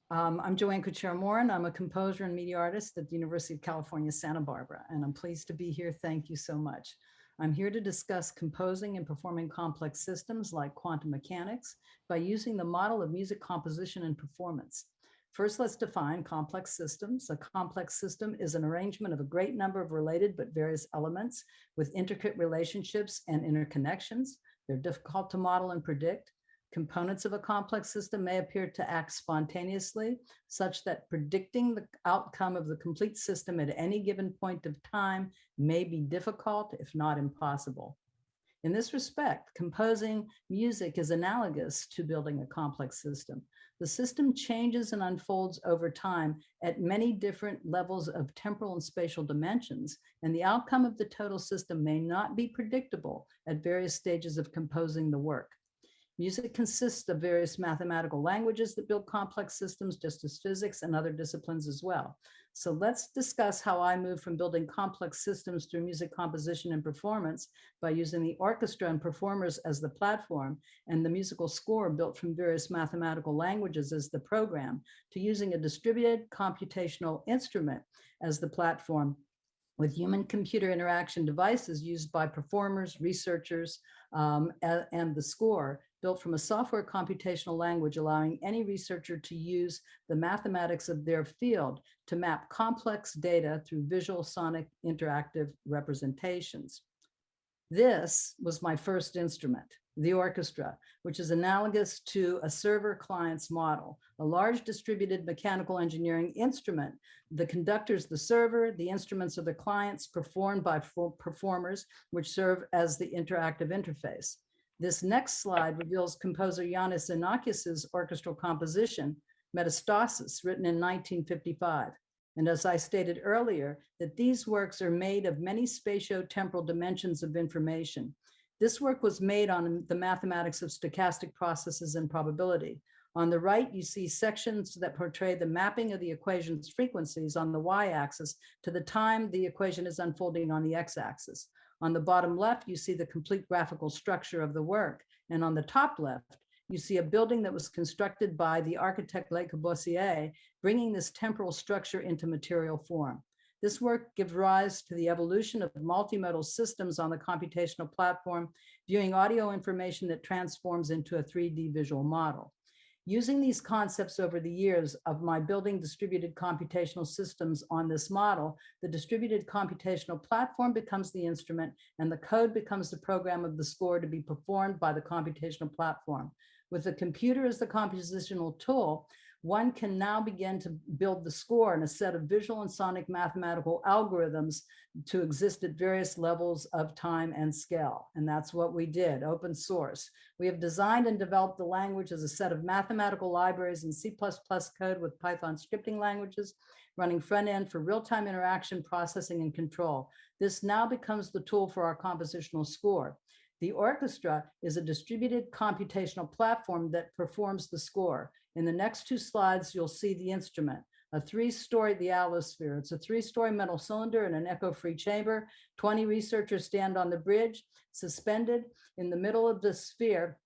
I'm JoAnn Kuchera-Morin. I'm a composer and media artist at the University of California, Santa Barbara, and I'm pleased to be here. Thank you so much. I'm here to discuss composing and performing complex systems like quantum mechanics by using the model of music composition and performance. First, let's define complex systems. A complex system is an arrangement of a great number of related but various elements with intricate relationships and interconnections. They're difficult to model and predict. Components of a complex system may appear to act spontaneously, such that predicting the outcome of the complete system at any given point of time may be difficult, if not impossible. In this respect, composing music is analogous to building a complex system. The system changes and unfolds over time at many different levels of temporal and spatial dimensions, and the outcome of the total system may not be predictable at various stages of composing the work. Music consists of various mathematical languages that build complex systems, just as physics and other disciplines as well. So let's discuss how I move from building complex systems through music composition and performance by using the orchestra and performers as the platform and the musical score built from various mathematical languages as the program, to using a distributed computational instrument as the platform with human-computer interaction devices used by performers, researchers, and the score built from a software computational language, allowing any researcher to use the mathematics of their field to map complex data through visual, sonic, interactive representations. This was my first instrument, the orchestra, which is analogous to a server-client's model, a large distributed mechanical engineering instrument. The conductor's the server, the instruments are the clients performed by performers, which serve as the interactive interface. This next slide reveals composer Yannis Xenakis's orchestral composition, Metastasis, written in 1955. And as I stated earlier, that these works are made of many spatio-temporal dimensions of information. This work was made on the mathematics of stochastic processes and probability. On the right, you see sections that portray the mapping of the equation's frequencies on the y-axis to the time the equation is unfolding on the x-axis. On the bottom left, you see the complete graphical structure of the work. And on the top left, you see a building that was constructed by the architect Le Corbusier, bringing this temporal structure into material form. This work gives rise to the evolution of multimodal systems on the computational platform, viewing audio information that transforms into a 3D visual model. Using these concepts over the years of my building distributed computational systems on this model, the distributed computational platform becomes the instrument and the code becomes the program of the score to be performed by the computational platform. With the computer as the compositional tool, one can now begin to build the score in a set of visual and sonic mathematical algorithms to exist at various levels of time and scale. And that's what we did, open source. We have designed and developed the language as a set of mathematical libraries in C++ code with Python scripting languages, running front end for real-time interaction, processing, and control. This now becomes the tool for our compositional score. The orchestra is a distributed computational platform that performs the score. In the next two slides, you'll see the instrument, the allosphere. It's a three-story metal cylinder in an echo-free chamber. 20 researchers stand on the bridge, suspended in the middle of the sphere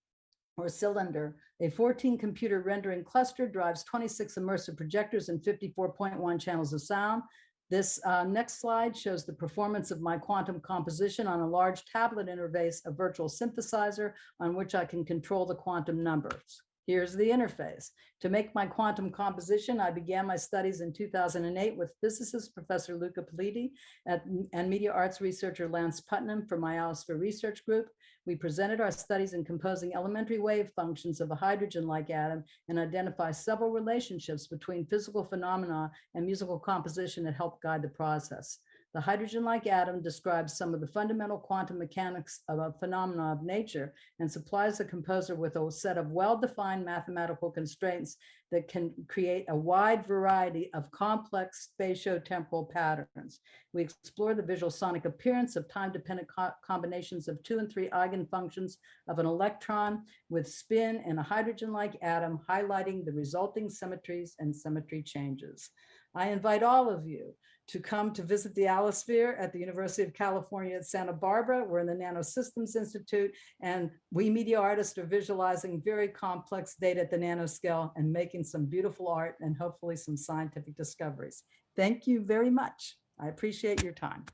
or cylinder. A 14 computer rendering cluster drives 26 immersive projectors and 54.1 channels of sound. This next slide shows the performance of my quantum composition on a large tablet interface, a virtual synthesizer on which I can control the quantum numbers. Here's the interface. To make my quantum composition, I began my studies in 2008 with physicist Professor Luca Politi and media arts researcher Lance Putnam from my Allosphere Research Group. We presented our studies in composing elementary wave functions of a hydrogen-like atom and identify several relationships between physical phenomena and musical composition that help guide the process. The hydrogen-like atom describes some of the fundamental quantum mechanics of a phenomena of nature and supplies the composer with a set of well-defined mathematical constraints that can create a wide variety of complex spatio-temporal patterns. We explore the visual sonic appearance of time-dependent combinations of 2 and 3 eigenfunctions of an electron with spin and a hydrogen-like atom, highlighting the resulting symmetries and symmetry changes. I invite all of you to come to visit the Allosphere at the University of California at Santa Barbara. We're in the Nanosystems Institute, and we media artists are visualizing very complex data at the nanoscale and making some beautiful art and hopefully some scientific discoveries. Thank you very much. I appreciate your time.